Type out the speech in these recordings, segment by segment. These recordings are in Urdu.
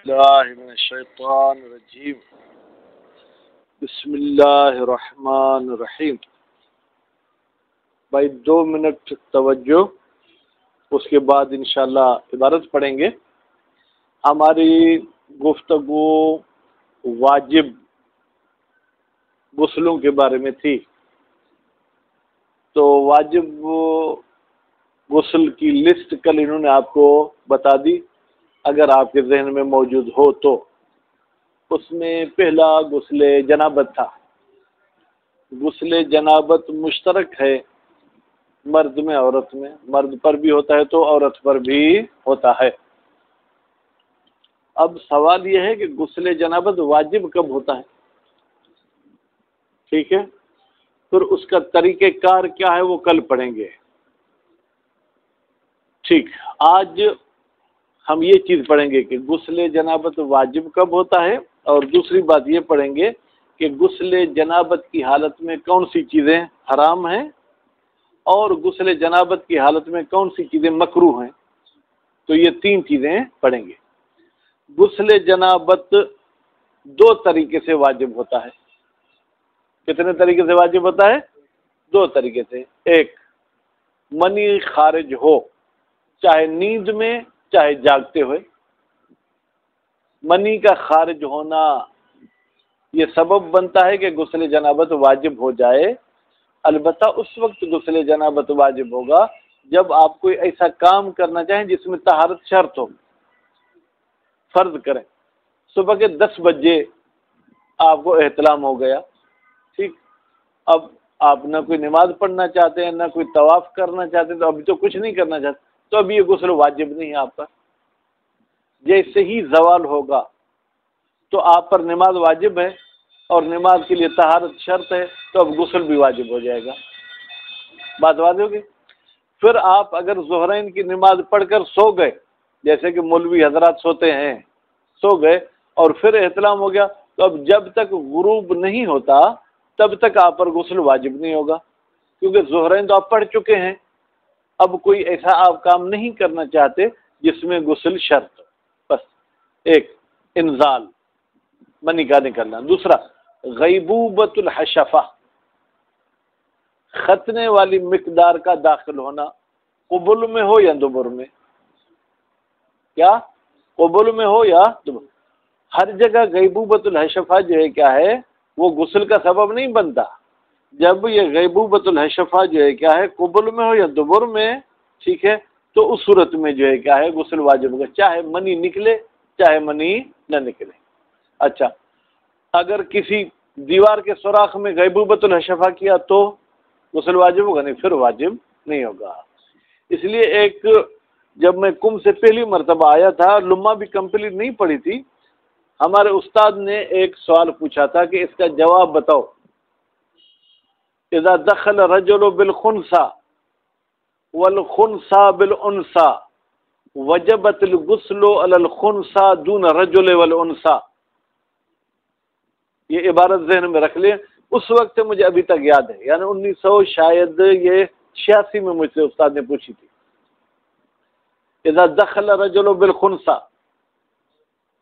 اللہ من الشیطان الرجیم بسم اللہ الرحمن الرحیم۔ بھائی 2 منٹ توجہ، اس کے بعد انشاءاللہ عبارت پڑھیں گے۔ ہماری گفتگو واجب غسلوں کے بارے میں تھی، تو واجب غسل کی لسٹ کل انہوں نے آپ کو بتا دی، اگر آپ کے ذہن میں موجود ہو تو۔ اس میں پہلا غسل جنابت تھا۔ غسل جنابت مشترک ہے مرد میں عورت میں، مرد پر بھی ہوتا ہے تو عورت پر بھی ہوتا ہے۔ اب سوال یہ ہے کہ غسل جنابت واجب کب ہوتا ہے؟ ٹھیک ہے، پھر اس کا طریقہ کار کیا ہے وہ کل پڑھیں گے۔ ٹھیک، آج ہم یہ چیز پڑھیں گے کہ غسل جنابت واجب کب ہوتا ہے، اور دوسری بات یہ پڑھیں گے کہ غسل جنابت کی حالت میں کون سی چیزیں حرام ہیں اور غسل جنابت کی حالت میں کون سی چیزیں مکروہ ہیں۔ تو یہ 3 چیزیں پڑھیں گے۔ غسل جنابت 2 طریقے سے واجب ہوتا ہے۔ کتنے طریقے سے واجب ہوتا ہے؟ 2 طریقے سے۔ ایک، منی خارج ہو، چاہے نیند میں چاہے جاگتے ہوئے۔ منی کا خارج ہونا یہ سبب بنتا ہے کہ غسل جنابت واجب ہو جائے۔ البتہ اس وقت غسل جنابت واجب ہوگا جب آپ کوئی ایسا کام کرنا چاہیں جس میں طہارت شرط ہو۔ فرض کریں صبح کے 10 بجے آپ کو احتلام ہو گیا، ٹھیک، اب آپ نہ کوئی نماز پڑھنا چاہتے ہیں نہ کوئی طواف کرنا چاہتے ہیں، تو ابھی تو کچھ نہیں کرنا چاہتے، تو اب یہ غسل واجب نہیں ہے آپ پر۔ جیسے ہی زوال ہوگا تو آپ پر نماز واجب ہے اور نماز کے لیے طہارت شرط ہے، تو اب غسل بھی واجب ہو جائے گا۔ بات واضح ہوگی؟ پھر آپ اگر ظہرین کی نماز پڑھ کر سو گئے، جیسے کہ مولوی حضرات سوتے ہیں، سو گئے اور پھر احتلام ہو گیا، تو اب جب تک غروب نہیں ہوتا تب تک آپ پر غسل واجب نہیں ہوگا، کیونکہ ظہرین تو آپ پڑھ چکے ہیں۔ اب کوئی ایسا آپ کام نہیں کرنا چاہتے جس میں غسل شرط ہو۔ بس ایک انزال، منی کا نکلنا۔ دوسرا، غیبوبۃ الحشفہ، ختنے والی مقدار کا داخل ہونا، قبل میں ہو یا دبر میں۔ کیا؟ قبل میں ہو یا دبر۔ ہر جگہ غیبوبۃ الحشفہ جو ہے کیا ہے، وہ غسل کا سبب نہیں بنتا۔ جب یہ غیبوبۃ الحشفہ جو ہے کیا ہے، قبل میں ہو یا دبر میں، ٹھیک ہے، تو اس صورت میں جو ہے کیا ہے غسل واجب ہوگا، چاہے منی نکلے چاہے منی نہ نکلے۔ اچھا، اگر کسی دیوار کے سوراخ میں غیبوبۃ الحشفہ کیا تو غسل واجب ہوگا؟ نہیں، پھر واجب نہیں ہوگا۔ اس لیے ایک، جب میں کم سے پہلی مرتبہ آیا تھا، لمحہ بھی کمپلیٹ نہیں پڑھی تھی، ہمارے استاد نے ایک سوال پوچھا تھا کہ اس کا جواب بتاؤ۔ اذا دخل رجل بالخنثى والخنثى بالانثى وجبت الغسل على الخنثى دون الرجل والانثى۔ یہ عبارت ذہن میں رکھ لیں، اس وقت سے مجھے ابھی تک یاد ہے، یعنی 1900 شاید یہ 86 میں مجھ سے استاد نے پوچھی تھی۔ اذا دخل رجل بالخنثى،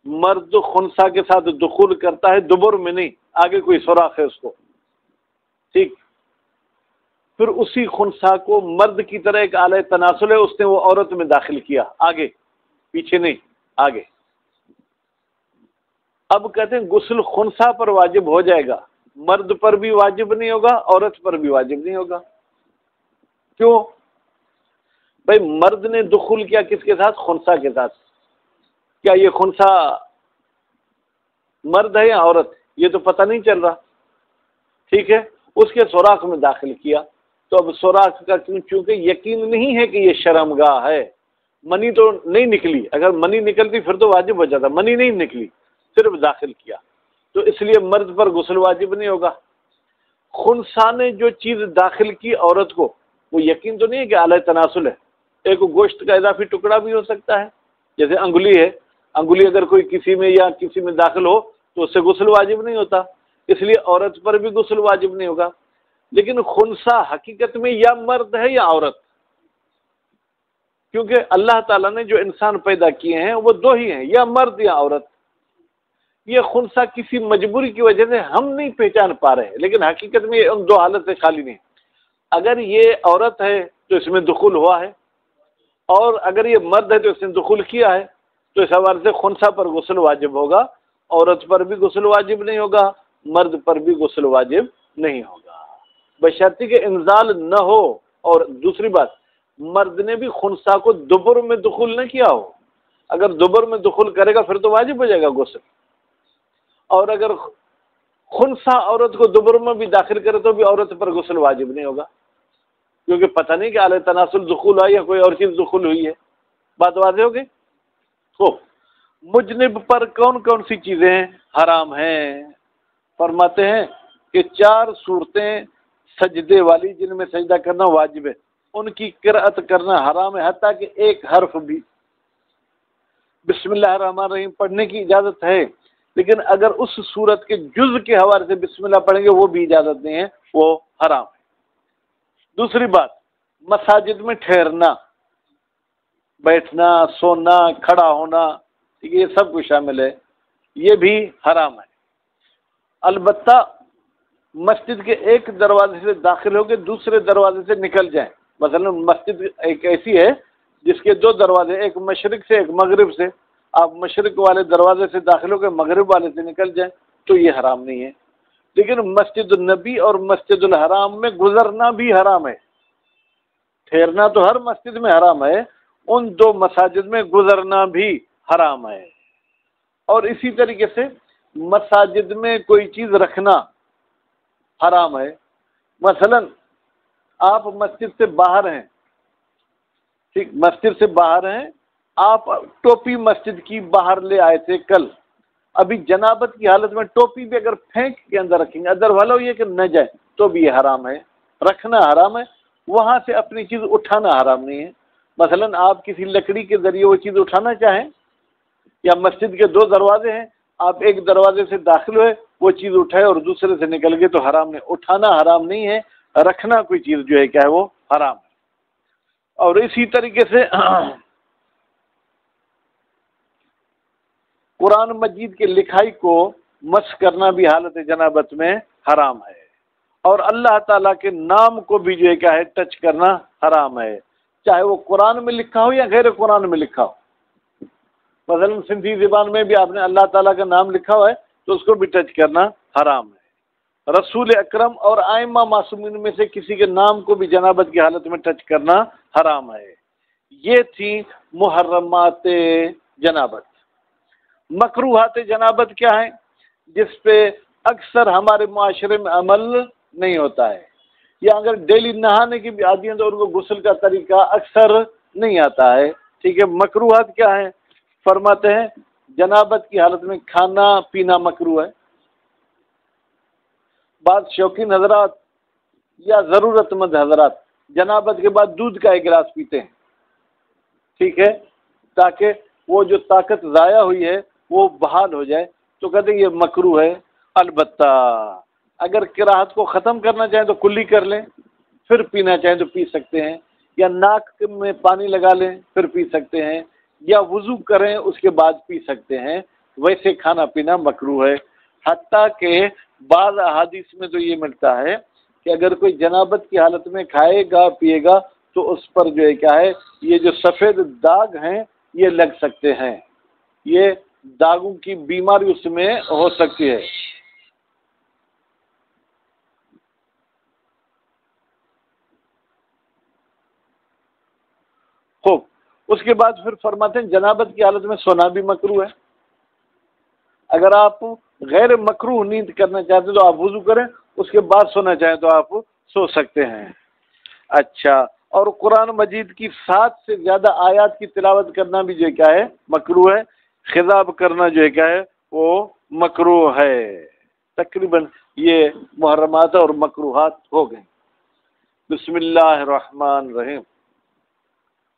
مرد خنثی کے ساتھ دخول کرتا ہے، دبر میں نہیں، آگے کوئی سوراخ ہے اس کو، ٹھیک، پھر اسی خنثی کو مرد کی طرح ایک آلہ تناسل ہے، اس نے وہ عورت میں داخل کیا، آگے پیچھے نہیں، آگے۔ اب کہتے ہیں غسل خنثی پر واجب ہو جائے گا، مرد پر بھی واجب نہیں ہوگا، عورت پر بھی واجب نہیں ہوگا۔ کیوں؟ بھائی مرد نے دخول کیا کس کے ساتھ؟ خنثی کے ساتھ۔ کیا یہ خنثی مرد ہے یا عورت؟ یہ تو پتہ نہیں چل رہا، ٹھیک ہے، اس کے سوراخ میں داخل کیا، تو اب سوراخ کا چونکہ یقین نہیں ہے کہ یہ شرمگاہ ہے، منی تو نہیں نکلی، اگر منی نکلتی پھر تو واجب ہو جاتا، منی نہیں نکلی، صرف داخل کیا، تو اس لیے مرد پر غسل واجب نہیں ہوگا۔ خنثی نے جو چیز داخل کی عورت کو، وہ یقین تو نہیں ہے کہ آلہ تناسل ہے، ایک گوشت کا اضافی ٹکڑا بھی ہو سکتا ہے، جیسے انگلی ہے، انگلی اگر کوئی کسی میں یا کسی میں داخل ہو تو اس سے غسل واجب نہیں ہوتا، اس لیے عورت پر بھی غسل واجب نہیں ہوگا۔ لیکن خنثی حقیقت میں یا مرد ہے یا عورت، کیونکہ اللہ تعالیٰ نے جو انسان پیدا کیے ہیں وہ 2 ہی ہیں، یا مرد یا عورت۔ یہ خنثی کسی مجبوری کی وجہ سے ہم نہیں پہچان پا رہے ہیں، لیکن حقیقت میں یہ ان دو حالت سے خالی نہیں۔ اگر یہ عورت ہے تو اس میں دخول ہوا ہے، اور اگر یہ مرد ہے تو اس نے دخول کیا ہے، تو اس حوالے سے خنثی پر غسل واجب ہوگا، عورت پر بھی غسل واجب نہیں ہوگا، مرد پر بھی غسل واجب نہیں ہوگا، بشرطی کہ انزال نہ ہو۔ اور دوسری بات، مرد نے بھی خنثی کو دبر میں دخول نہ کیا ہو، اگر دبر میں دخول کرے گا پھر تو واجب ہو جائے گا غسل، اور اگر خنثی عورت کو دبر میں بھی داخل کرے تو بھی عورت پر غسل واجب نہیں ہوگا، کیونکہ پتہ نہیں کہ اعلی تناسل دخول ہوا یا کوئی اور چیز دخول ہوئی ہے۔ بات واضح ہو گئی؟ تو مجنب پر کون کون سی چیزیں حرام ہیں؟ فرماتے ہیں کہ 4 صورتیں سجدے والی جن میں سجدہ کرنا واجب ہے، ان کی قرأت کرنا حرام ہے، حتیٰ کہ ایک حرف بھی بسم اللہ الرحمن الرحیم پڑھنے کی اجازت ہے، لیکن اگر اس صورت کے جز کے حوالے سے بسم اللہ پڑھیں گے وہ بھی اجازت نہیں ہے، وہ حرام ہے۔ دوسری بات، مساجد میں ٹھہرنا، بیٹھنا، سونا، کھڑا ہونا، ٹھیک ہے، یہ سب کچھ شامل ہے، یہ بھی حرام ہے۔ البتہ مسجد کے ایک دروازے سے داخل ہو کے دوسرے دروازے سے نکل جائیں، مثلا مسجد ایک ایسی ہے جس کے 2 دروازے، ایک مشرق سے ایک مغرب سے، آپ مشرق والے دروازے سے داخل ہو کے مغرب والے سے نکل جائیں تو یہ حرام نہیں ہے، لیکن مسجد النبی اور مسجد الحرام میں گزرنا بھی حرام ہے۔ ٹھہرنا تو ہر مسجد میں حرام ہے، ان 2 مساجد میں گزرنا بھی حرام ہے۔ اور اسی طریقے سے مساجد میں کوئی چیز رکھنا حرام ہے، مثلا آپ مسجد سے باہر ہیں، ٹھیک، مسجد سے باہر ہیں، آپ ٹوپی مسجد کی باہر لے آئے تھے کل، ابھی جنابت کی حالت میں ٹوپی بھی اگر پھینک کے اندر رکھیں گے، ادر والا یہ کہ نہ جائے تو بھی یہ حرام ہے، رکھنا حرام ہے، وہاں سے اپنی چیز اٹھانا حرام نہیں ہے۔ مثلا آپ کسی لکڑی کے ذریعے وہ چیز اٹھانا چاہیں، یا مسجد کے 2 دروازے ہیں، آپ ایک دروازے سے داخل ہوئے، وہ چیز اٹھائے اور دوسرے سے نکل گئے تو حرام نہیں، اٹھانا حرام نہیں ہے، رکھنا کوئی چیز جو ہے کیا ہے وہ حرام ہے۔ اور اسی طریقے سے قرآن مجید کے لکھائی کو مس کرنا بھی حالت جنابت میں حرام ہے، اور اللہ تعالیٰ کے نام کو بھی جو ہے کیا ہے ٹچ کرنا حرام ہے، چاہے وہ قرآن میں لکھا ہو یا غیر قرآن میں لکھا ہو۔ مثلا سندھی زبان میں بھی آپ نے اللہ تعالیٰ کا نام لکھا ہوا ہے تو اس کو بھی ٹچ کرنا حرام ہے۔ رسول اکرم اور ائمہ معصومین میں سے کسی کے نام کو بھی جنابت کی حالت میں ٹچ کرنا حرام ہے۔ یہ تھی محرمات جنابت۔ مکروہات جنابت کیا ہیں؟ جس پہ اکثر ہمارے معاشرے میں عمل نہیں ہوتا ہے، یا اگر ڈیلی نہانے کی بھی عادی ہیں تو ان کو غسل کا طریقہ اکثر نہیں آتا ہے، ٹھیک ہے۔ مکروہات کیا ہیں؟ فرماتے ہیں جنابت کی حالت میں کھانا پینا مکروہ ہے۔ بعض شوقین حضرات یا ضرورت مند حضرات جنابت کے بعد دودھ کا 1 گلاس پیتے ہیں، ٹھیک ہے، تاکہ وہ جو طاقت ضائع ہوئی ہے وہ بحال ہو جائے، تو کہتے ہیں یہ مکروہ ہے۔ البتہ اگر کراہت کو ختم کرنا چاہیں تو کلی کر لیں، پھر پینا چاہیں تو پی سکتے ہیں، یا ناک میں پانی لگا لیں پھر پی سکتے ہیں، یا وضو کریں اس کے بعد پی سکتے ہیں، ویسے کھانا پینا مکروہ ہے۔ حتیٰ کہ بعض احادیث میں تو یہ ملتا ہے کہ اگر کوئی جنابت کی حالت میں کھائے گا پیے گا تو اس پر جو ہے کیا ہے یہ جو سفید داغ ہیں یہ لگ سکتے ہیں، یہ داغوں کی بیماری اس میں ہو سکتی ہے۔ خوب، اس کے بعد پھر فرماتے ہیں جنابت کی حالت میں سونا بھی مکروہ ہے۔ اگر آپ غیر مکروہ نیند کرنا چاہتے ہیں تو آپ وضو کریں، اس کے بعد سونا چاہیں تو آپ سو سکتے ہیں۔ اچھا، اور قرآن مجید کی 7 سے زیادہ آیات کی تلاوت کرنا بھی جو کیا ہے مکروہ ہے، خطاب کرنا جو ہے کیا ہے وہ مکروہ ہے۔ تقریباً یہ محرمات اور مکروہات ہو گئے۔ بسم اللہ الرحمن الرحیم۔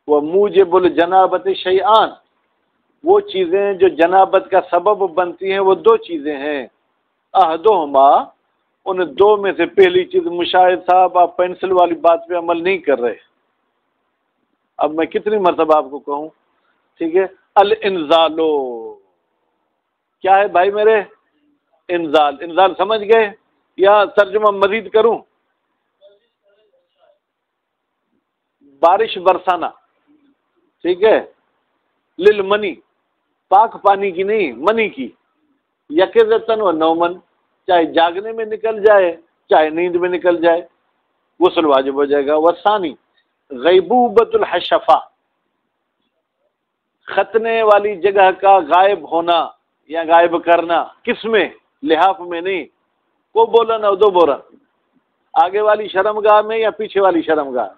وَمُوجِبُ الْجَنَابَةِ شَيْئَانِ، وہ چیزیں جو جنابت کا سبب بنتی ہیں وہ 2 چیزیں ہیں۔ احدہما، ان 2 میں سے پہلی چیز، مشاہد صاحب آپ پینسل والی بات پہ عمل نہیں کر رہے، اب میں کتنی مرتبہ آپ کو کہوں، ٹھیک ہے، الانزالو، کیا ہے بھائی میرے؟ انزال. انزال سمجھ گئے یا ترجمہ مزید کروں؟ بارش برسانا. ٹھیک ہے. للمنی، پاک پانی کی نہیں، منی کی. یقظتاً و نومن، چاہے جاگنے میں نکل جائے چاہے نیند میں نکل جائے، غسل واجب ہو جائے گا. وثانی غیبوبۃ الحشفہ، ختنے والی جگہ کا غائب ہونا یا غائب کرنا. کس میں؟ لحاف میں نہیں. کو بولن اور دو بولن، آگے والی شرمگاہ میں یا پیچھے والی شرمگاہ؟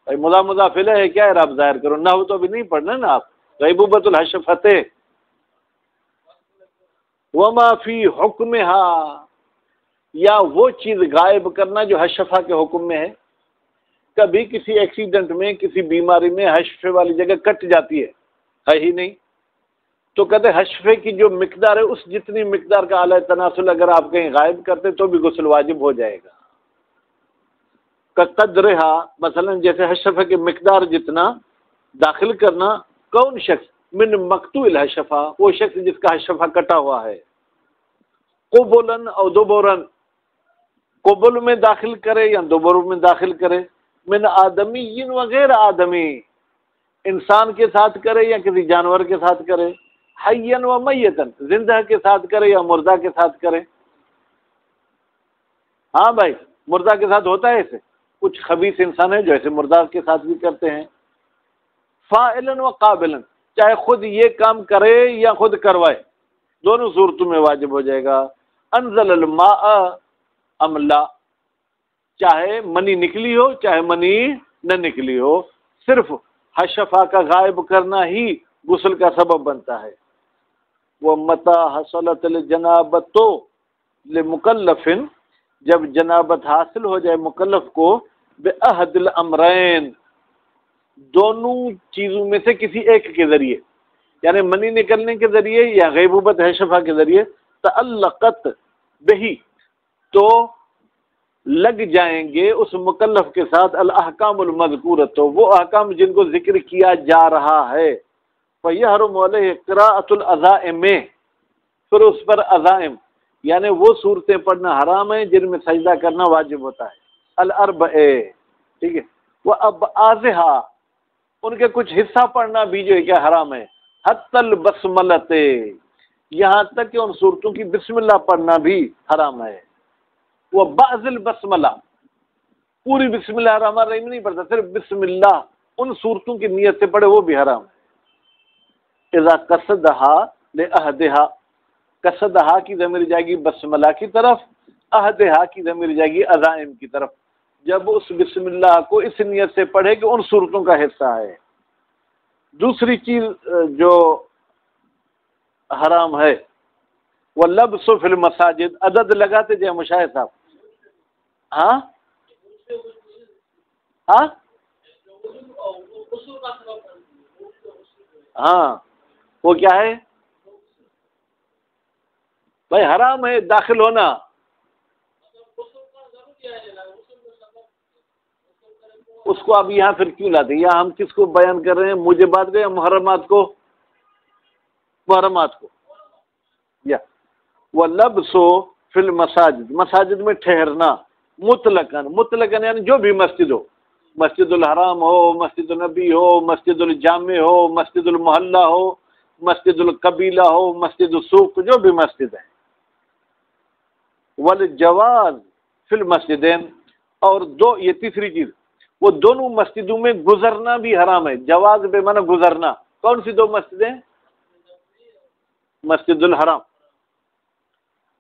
بھائی مضاف الیہ ہے، کیا اعراب ظاہر کرو؟ نحو تو ابھی نہیں پڑھنا نا آپ. غیبوبۃ الحشفۃ وما فی حکمہا، یا وہ چیز غائب کرنا جو حشفہ کے حکم میں ہے. کبھی کسی ایکسیڈنٹ میں، کسی بیماری میں حشفے والی جگہ کٹ جاتی ہے ہی نہیں، تو کہتے حشفے کی جو مقدار ہے اس جتنی مقدار کا اعلی تناسل اگر آپ کہیں غائب کرتے تو بھی غسل واجب ہو جائے گا. قدرہا، مثلا جیسے حشفے کی مقدار جتنا داخل کرنا. کون شخص؟ من مقطوع الحشفہ، وہ شخص جس کا حشفہ کٹا ہوا ہے. قبلن او دبرن، قبل میں داخل کرے یا دبر میں داخل کرے. من آدمی و غیر آدمی، انسان کے ساتھ کرے یا کسی جانور کے ساتھ کرے. حین و میتن، زندہ کے ساتھ کرے یا مردہ کے ساتھ کرے. ہاں بھائی، مردہ کے ساتھ ہوتا ہے ایسے، کچھ خبیث انسان ہے جو ایسے مردہ کے ساتھ بھی کرتے ہیں. فاعلن و قابلن، چاہے خود یہ کام کرے یا خود کروائے، دونوں صورتوں میں واجب ہو جائے گا. انزل الماء ام لا، چاہے منی نکلی ہو چاہے منی نہ نکلی ہو، صرف حشفہ کا غائب کرنا ہی غسل کا سبب بنتا ہے. وہ متا حصلت الجنابت لمکلف، جب جنابت حاصل ہو جائے مکلف کو، بأحد الامرین، دونوں چیزوں میں سے کسی ایک کے ذریعے، یعنی منی نکلنے کے ذریعے یا غیبوبت حشفہ کے ذریعے. تعلقت بہی، تو لگ جائیں گے اس مکلف کے ساتھ الاحکام المذکورۃ، وہ احکام جن کو ذکر کیا جا رہا ہے. فیحرم علیہ قراءۃ العزائم، پھر اس پر عزائم یعنی وہ صورتیں پڑھنا حرام ہے جن میں سجدہ کرنا واجب ہوتا ہے. الاربع، ٹھیک ہے. وابعاضھا، ان کے کچھ حصہ پڑھنا بھی جو ہے کیا حرام ہے. حتی البسملۃ، یہاں تک کہ ان صورتوں کی بسم اللہ پڑھنا بھی حرام ہے. وہ بعض البسملہ، پوری بسم اللہ الرحمن الرحیم نہیں پڑھتا، صرف بسم اللہ ان صورتوں کی نیت سے پڑھے وہ بھی حرام ہے. اذا قصدہا لعہدہا، قصدہا کی ضمیر جائے گی بسملہ کی طرف، عہدہا کی ضمیر جائے گی عزائم کی طرف. جب اس بسم اللہ کو اس نیت سے پڑھے کہ ان صورتوں کا حصہ ہے. دوسری چیز جو حرام ہے، وہ لبس فی المساجد، عدد لگاتے جائے مشاہد صاحب. ہاں ہاں ہاں، وہ کیا ہے بھائی؟ حرام ہے داخل ہونا. اس کو اب یہاں پھر کیوں لاتے ہیں؟ یہاں ہم کس کو بیان کر رہے ہیں؟ موجبات کو یا محرمات کو؟ محرمات کو. یا وَلَبْسُ فِي الْمَسَاجِدِ، مساجد میں ٹھہرنا. مطلقاً، مطلقاً یعنی جو بھی مسجد ہو، مسجد الحرام ہو، مسجد النبی ہو، مسجد الجامع ہو، مسجد المحلہ ہو، مسجد القبیلہ ہو، مسجد السوق، جو بھی مسجد ہے. والجواز فی المسجدین، اور دو، یہ تیسری چیز، وہ دونوں مسجدوں میں گزرنا بھی حرام ہے. جواز بے معنی گزرنا. کون سی دو مسجدیں؟ مسجد الحرام،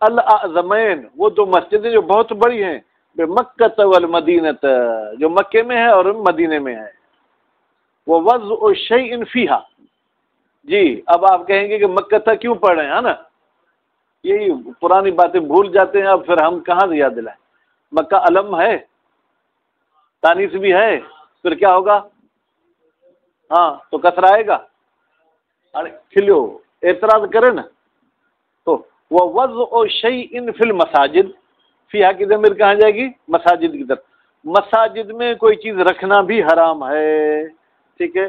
الاعظمین، وہ دو مسجدیں جو بہت بڑی ہیں، بے مکہ والمدینہ، جو مکے میں ہے اور مدینے میں ہے. وہ وضع شیء فیہا، جی اب آپ کہیں گے کہ مکہ تھا کیوں پڑھ رہے ہیں، ہے نا؟ یہی پرانی باتیں بھول جاتے ہیں. اب پھر ہم کہاں سے یاد دلائیں؟ مکہ علم ہے، تانیث بھی ہے، پھر کیا ہوگا؟ ہاں تو کسر آئے گا. ارے کھلو اعتراض کرے نا. تو وہ وضع شیء فی المساجد، فیہا کی ضمیر کہاں جائے گی؟ مساجد کی طرف. مساجد میں کوئی چیز رکھنا بھی حرام ہے. ٹھیک ہے.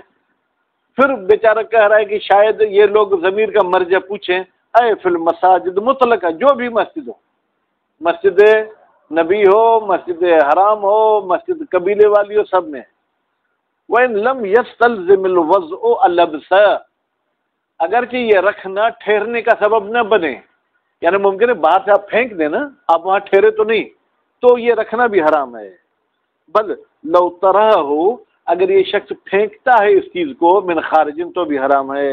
پھر بیچارہ کہہ رہا ہے کہ شاید یہ لوگ ضمیر کا مرجع پوچھیں، اے فی المساجد مطلقہ، جو بھی مسجد ہو، مسجد نبی ہو، مسجد حرام ہو، مسجد قبیلے والی ہو، سب میں وَإِن لَمْ يَسْتَلْزِمِ الْوَضْعُ اللَّبْسَ، اگرچہ یہ رکھنا ٹھہرنے کا سبب نہ بنے، یعنی ممکن ہے باہر سے آپ پھینک دیں نا، آپ وہاں ٹھہرے تو نہیں، تو یہ رکھنا بھی حرام ہے۔ بل لو طرح ہو، اگر یہ شخص پھینکتا ہے اس چیز کو من خارجن تو بھی حرام ہے۔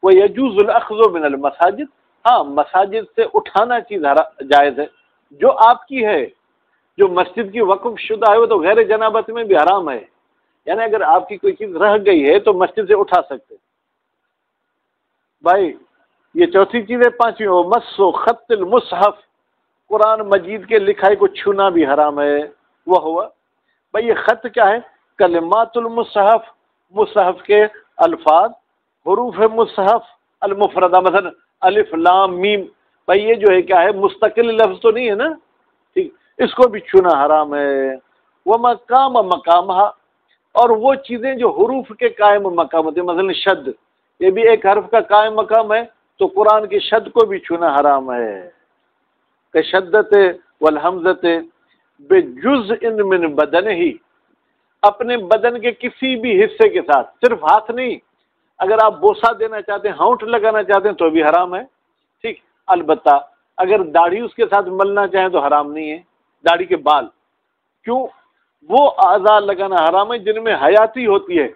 وَيَجُوزُ الْأَخْذُ مِنَ الْمَسَاجِدِ، ہاں مساجد سے اٹھانا چیز جائز ہے، جو آپ کی ہے، جو مسجد کی وقف شدہ ہے وہ تو غیر جنابت میں بھی حرام ہے، یعنی اگر آپ کی کوئی چیز رہ گئی ہے تو مسجد سے اٹھا سکتے بھائی۔ یہ چوتھی چیز ہے۔ پانچویں، مس و خط المصحف، قرآن مجید کے لکھائی کو چھونا بھی حرام ہے۔ وہ ہوا بھائی یہ خط کیا ہے؟ کلمات المصحف، مصحف کے الفاظ، حروف مصحف المفردہ، مثلا الف لام میم، بھائی یہ جو ہے کیا ہے؟ مستقل لفظ تو نہیں ہے نا، ٹھیک، اس کو بھی چھونا حرام ہے۔ وہ مقام مقامہ، اور وہ چیزیں جو حروف کے قائم مقام ہوتے ہیں، مثلا شد، یہ بھی ایک حرف کا قائم مقام ہے، تو قرآن کی شد کو بھی چھونا حرام ہے۔ کہ شدت والحمزت بجزء من بدن ہی، اپنے بدن کے کسی بھی حصے کے ساتھ، صرف ہاتھ نہیں، اگر آپ بوسہ دینا چاہتے ہیں، ہونٹ لگانا چاہتے ہیں تو بھی حرام ہے، ٹھیک۔ البتہ اگر داڑھی اس کے ساتھ ملنا چاہیں تو حرام نہیں ہے، داڑھی کے بال، کیوں؟ وہ اعضاء لگانا حرام ہے جن میں حیاتی ہوتی ہے،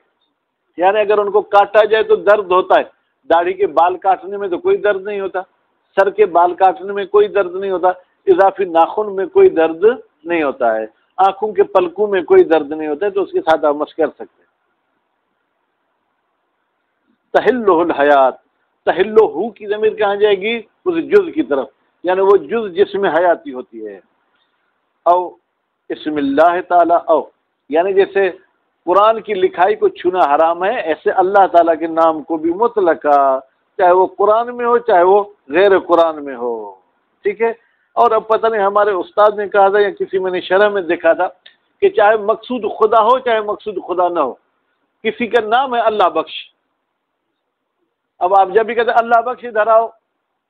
یعنی اگر ان کو کاٹا جائے تو درد ہوتا ہے، داڑھی کے بال کاٹنے میں تو کوئی درد نہیں ہوتا، سر کے بال کاٹنے میں کوئی درد نہیں ہوتا، اضافی ناخن میں کوئی درد نہیں ہوتا ہے، آنکھوں کے پلکوں میں کوئی درد نہیں ہوتا ہے، تو اس کے ساتھ آپ مس کر سکتے ہیں۔ تحلہ الحیات، تحلہ کی ضمیر کہاں جائے گی؟ اس جز کی طرف، یعنی وہ جز جس میں حیاتی ہوتی ہے۔ او اسم اللہ تعالی، او یعنی جیسے قرآن کی لکھائی کو چھونا حرام ہے، ایسے اللہ تعالیٰ کے نام کو بھی مطلقہ، چاہے وہ قرآن میں ہو چاہے وہ غیر قرآن میں ہو، ٹھیک ہے۔ اور اب پتہ نہیں ہمارے استاد نے کہا تھا یا کسی میں نے شرح میں دیکھا تھا کہ چاہے مقصود خدا ہو چاہے مقصود خدا نہ ہو، کسی کا نام ہے اللہ بخش، اب آپ جب بھی کہتے ہیں اللہ بخش ادھر آؤ،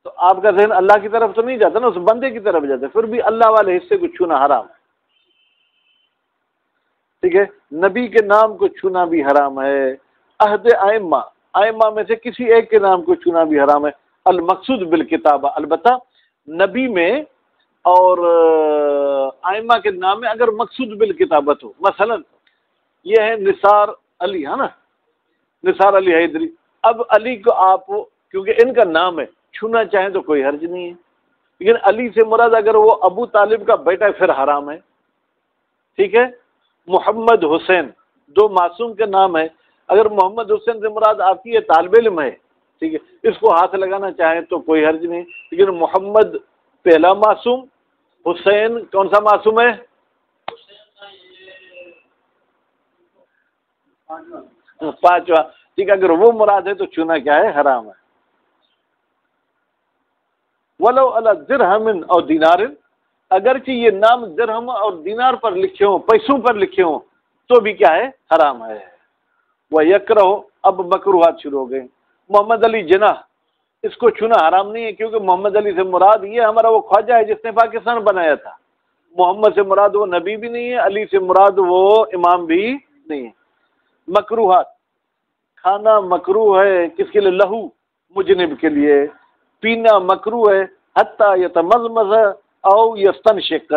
تو آپ کا ذہن اللہ کی طرف تو نہیں جاتا نا، اس بندے کی طرف جاتا ہے، پھر بھی اللہ والے حصے کو چھونا حرام ہے، ٹھیک ہے۔ نبی کے نام کو چھونا بھی حرام ہے۔ عہد ائمہ، ائمہ میں سے کسی ایک کے نام کو چھونا بھی حرام ہے۔ المقصود بالکتابہ، البتہ نبی میں اور ائمہ کے نام میں اگر مقصود بالکتابت ہو، مثلا یہ ہے نثار علی، ہے نا، نثار علی حیدری، اب علی کو آپ کیونکہ ان کا نام ہے چھونا چاہیں تو کوئی حرج نہیں ہے، لیکن علی سے مراد اگر وہ ابو طالب کا بیٹا ہے پھر حرام ہے، ٹھیک ہے۔ محمد حسین، دو معصوم کے نام ہے، اگر محمد حسین سے مراد آپ کی یہ طالب علم ہے، ٹھیک ہے، اس کو ہاتھ لگانا چاہیں تو کوئی حرج نہیں، لیکن محمد پہلا معصوم، حسین کون سا معصوم ہے؟ پانچواں، ٹھیک ہے، اگر وہ مراد ہے تو چھونا کیا ہے؟ حرام ہے۔ ولو علی درہم اور دینار، اگرچہ یہ نام درہم اور دینار پر لکھے ہوں، پیسوں پر لکھے ہوں، تو بھی کیا ہے؟ حرام ہے۔ وہ یکرہ، اب مکروہات شروع ہو گئے۔ محمد علی جناح، اس کو چھونا حرام نہیں ہے، کیونکہ محمد علی سے مراد یہ ہمارا وہ خواجہ ہے جس نے پاکستان بنایا تھا، محمد سے مراد وہ نبی بھی نہیں ہے، علی سے مراد وہ امام بھی نہیں ہے۔ مکروہات، کھانا مکروہ ہے کس کے لیے؟ لہو، مجنب کے لیے، پینا مکروہ ہے، حتیٰ یتمزمز او یستنشق،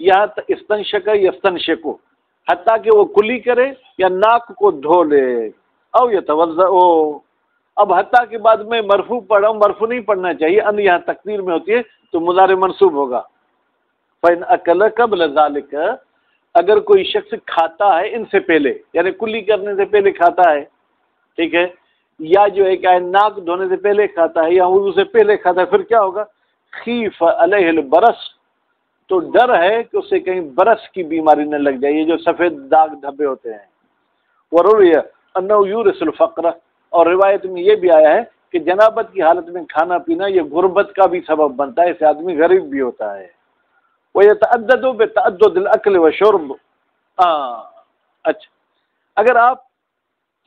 یہاں استنشق یستنشق، حتیٰ کہ وہ کلی کرے یا ناک کو دھو لے، او یتوضأ، اب حتیٰ کے بعد میں مرفوع پڑھا ہوں، مرفوع نہیں پڑھنا چاہیے، ان یہاں تقدیر میں ہوتی ہے تو مضارع منصوب ہوگا۔ فإن أكل قبل ذلك، اگر کوئی شخص کھاتا ہے ان سے پہلے، یعنی کلی کرنے سے پہلے کھاتا ہے، ٹھیک ہے، یا جو ہے کہ ناک دھونے سے پہلے کھاتا ہے یا وضو سے پہلے کھاتا ہے، پھر کیا ہوگا؟ خیف علیہ البرس، تو ڈر ہے کہ اسے کہیں برس کی بیماری نہ لگ جائے، یہ جو سفید داغ دھبے ہوتے ہیں۔ وروی انہ یورث الفقر، اور روایت میں یہ بھی آیا ہے کہ جنابت کی حالت میں کھانا پینا یہ غربت کا بھی سبب بنتا ہے، اس سے آدمی غریب بھی ہوتا ہے۔ وَيَتَعَدَّدُ بِتَعَدُّدِ الْأَكْلِ وَشُرْبِ، اچھا، اگر آپ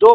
2